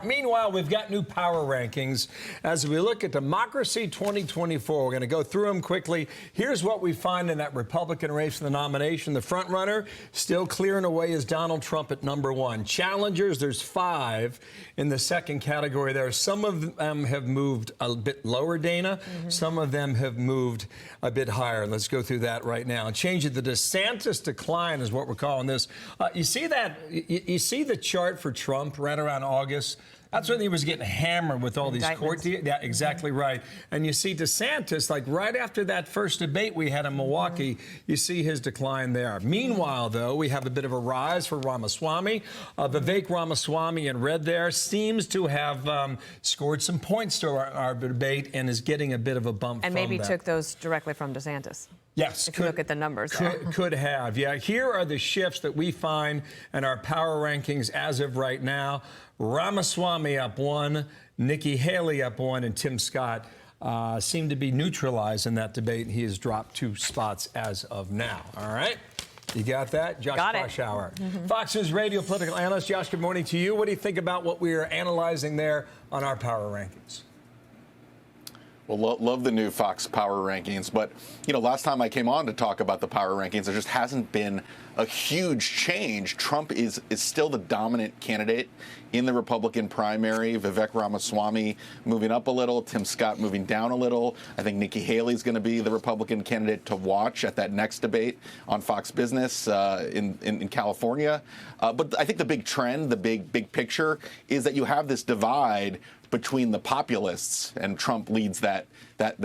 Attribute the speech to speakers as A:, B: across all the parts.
A: Meanwhile, we've got new power rankings. As we look at Democracy 2024, we're going to go through them quickly. Here's what we find in that Republican race for the nomination. The front runner still clearing away is Donald Trump at #1. Challengers, there's 5 in the second category there. Some of them have moved a bit lower, Dana. Some of them have moved a bit higher. Let's go through that right now. And changing the DeSantis decline is what we're calling this. You see that? You see the chart for Trump right around August? That's when he was getting hammered with all these court deals. Yeah, exactly right. And you see DeSantis, like right after that first debate we had in Milwaukee, you see his decline there. Meanwhile, though, we have a bit of a rise for Ramaswamy. Vivek Ramaswamy in red there seems to have scored some points to our debate and is getting a bit of a bump
B: and
A: from
B: maybe
A: that.
B: took those directly from DeSantis.
A: Yes.
B: If you look at the numbers.
A: Could have. Yeah. Here are the shifts that we find in our power rankings as of right now. Ramaswamy up 1, Nikki Haley up 1, and Tim Scott seem to be neutralized in that debate. He has dropped 2 spots as of now. All right. You got that? Josh Kraushaar. Fox News Radio political analyst. Josh, good morning to you. What do you think about what we are analyzing there on our power rankings?
C: Well, love the new Fox Power Rankings, but, you know, last time I came on to talk about the Power Rankings, there just hasn't been a huge change. Trump is still the dominant candidate in the Republican primary. Vivek Ramaswamy moving up a little, Tim Scott moving down a little. I think Nikki Haley's going to be the Republican candidate to watch at that next debate on Fox Business in California. But I think the big trend, the big picture, is that you have this divide between the populists, and Trump leads that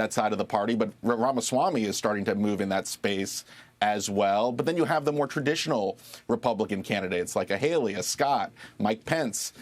C: side of the party. But Ramaswamy is starting to move in that space as well. But then you have the more traditional Republican candidates like a Haley, a Scott, Mike Pence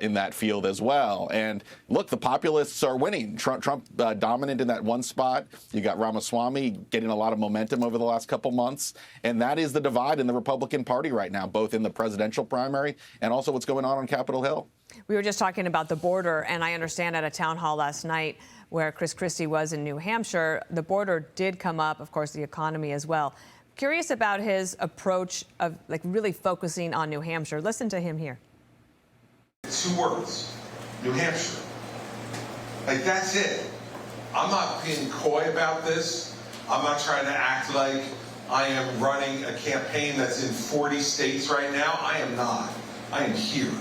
C: in that field as well. And look, the populists are winning. Trump dominant in that one spot. You got Ramaswamy getting a lot of momentum over the last couple months. And that is the divide in the Republican Party right now, both in the presidential primary and also what's going on Capitol Hill.
B: We were just talking about the border, and I understand at a town hall last night where Chris Christie was in New Hampshire, the border did come up, of course, the economy as well. Curious about his approach of like really focusing on New Hampshire. Listen to him here.
D: 2 words, New Hampshire. Like, that's it. I'm not being coy about this. I'm not trying to act like I am running a campaign that's in 40 states right now. I am not. I am here.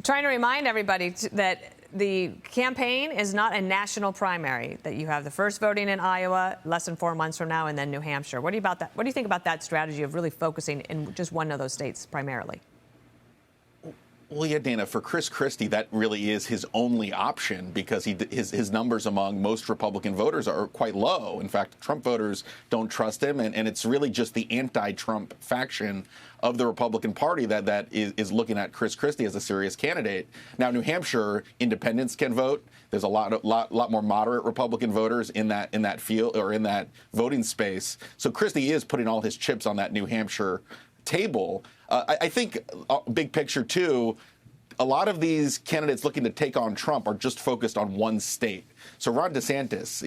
B: Trying to remind everybody that the campaign is not a national primary, that you have the first voting in Iowa less than 4 months from now and then New Hampshire. What do you think about that strategy of really focusing in just one of those states primarily?
C: Well, yeah, Dana, for Chris Christie, that really is his only option because his numbers among most Republican voters are quite low. In fact, Trump voters don't trust him, and it's really just the anti-Trump faction of the Republican Party that is looking at Chris Christie as a serious candidate. Now, New Hampshire, independents can vote. There's a lot more moderate Republican voters in that field or in that voting space. So Christie is putting all his chips on that New Hampshire table. I think big picture, too, a lot of these candidates looking to take on Trump are just focused on one state. So Ron DeSantis,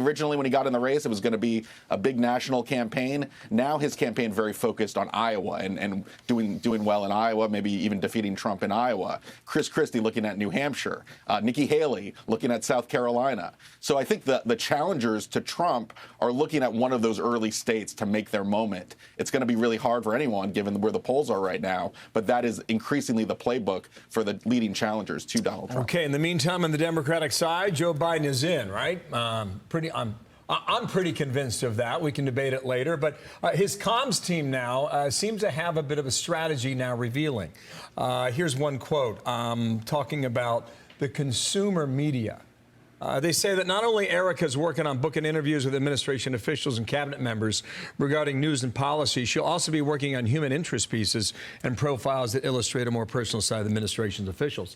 C: originally when he got in the race, it was going to be a big national campaign. Now his campaign very focused on Iowa and doing well in Iowa, maybe even defeating Trump in Iowa. Chris Christie looking at New Hampshire. Nikki Haley looking at South Carolina. So I think the challengers to Trump are looking at one of those early states to make their moment. It's going to be really hard for anyone given where the polls are right now, but that is increasingly the playbook for the leading challengers to Donald Trump.
A: Okay, in the meantime, on the Democratic side, Joe Biden is in, right? I'm pretty convinced of that. We can debate it later. But his comms team now seems to have a bit of a strategy now revealing. Here's one quote talking about the consumer media. They say that not only Erica's working on booking interviews with administration officials and cabinet members regarding news and policy, she'll also be working on human interest pieces and profiles that illustrate a more personal side of the administration's officials.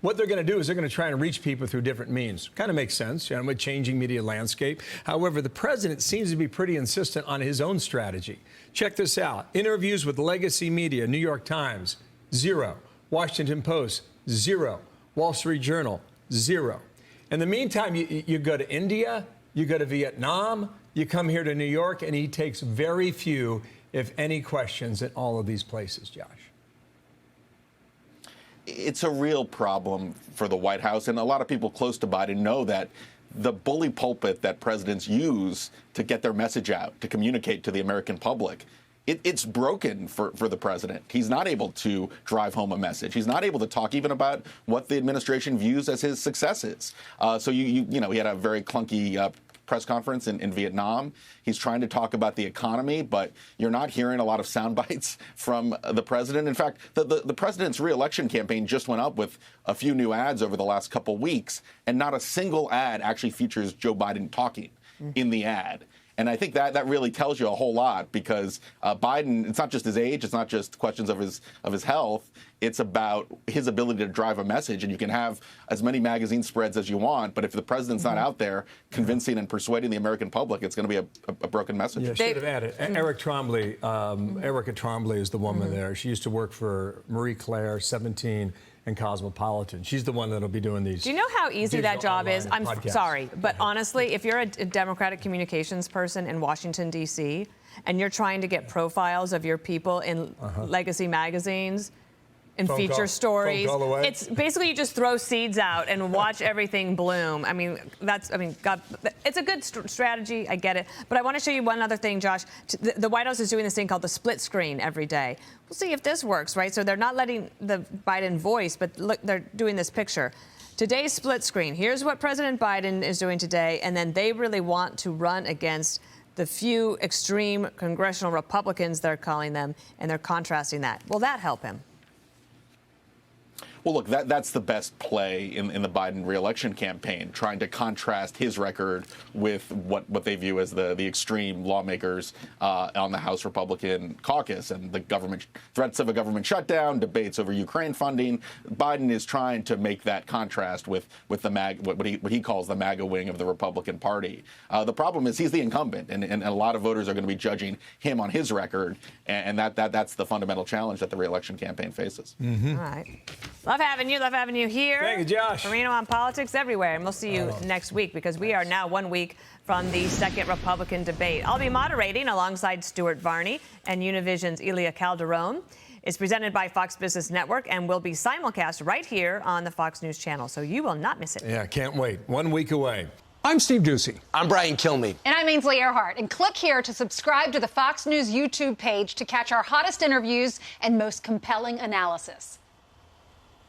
A: What they're going to do is they're going to try and reach people through different means. Kind of makes sense, you know, with changing media landscape. However, the president seems to be pretty insistent on his own strategy. Check this out. Interviews with legacy media, New York Times, 0. Washington Post, 0. Wall Street Journal, 0. In the meantime, you go to India, you go to Vietnam, you come here to New York, and he takes very few, if any, questions at all of these places, Josh.
C: it's a real problem for the White House, and a lot of people close to Biden know that the bully pulpit that presidents use to get their message out, to communicate to the American public, it's broken for the president. He's not able to drive home a message. He's not able to talk even about what the administration views as his successes. So he had a very clunky press conference in Vietnam. He's trying to talk about the economy, but you're not hearing a lot of sound bites from the president. In fact, the president's reelection campaign just went up with a few new ads over the last couple weeks, and not a single ad actually features Joe Biden talking in the ad. And I think that really tells you a whole lot, because Biden, it's not just his age, it's not just questions of his health, it's about his ability to drive a message. And you can have as many magazine spreads as you want, but if the president's not out there convincing and persuading the American public, it's going to be a broken message.
A: Yeah, should have added. Erica Trombley is the woman there. She used to work for Marie Claire, 17, and Cosmopolitan. She's the one that'll be doing these.
B: Do you know how easy that job is? I'm
A: podcasts.
B: sorry, but honestly, if you're a Democratic communications person in Washington, D.C., and you're trying to get profiles of your people in legacy magazines, in feature stories, it's basically you just throw seeds out and watch everything bloom. God, it's a good strategy. I get it. But I want to show you one other thing, Josh. The White House is doing this thing called the split screen every day. We'll see if this works, right? So they're not letting the Biden voice, but look, they're doing this picture. Today's split screen. Here's what President Biden is doing today, and then they really want to run against the few extreme congressional Republicans, they're calling them, and they're contrasting that. Will that help him?
C: Well, look, that's the best play in the Biden reelection campaign, trying to contrast his record with what they view as the extreme lawmakers on the House Republican caucus and the government threats of a government shutdown, debates over Ukraine funding. Biden is trying to make that contrast with the what he calls the MAGA wing of the Republican Party. The problem is he's the incumbent, and a lot of voters are going to be judging him on his record, and that's the fundamental challenge that the reelection campaign faces.
B: All right. Love having you here.
A: Thank you, Josh.
B: Marino on politics everywhere. And we'll see you next week, because we are now 1 week from the second Republican debate. I'll be moderating alongside Stuart Varney and Univision's Elia Calderon. It's presented by Fox Business Network and will be simulcast right here on the Fox News channel, so you will not miss it.
A: Yeah, can't wait. 1 week away.
E: I'm Steve Ducey.
F: I'm Brian Kilmeade.
G: And I'm Ainsley Earhart. And click here to subscribe to the Fox News YouTube page to catch our hottest interviews and most compelling analysis.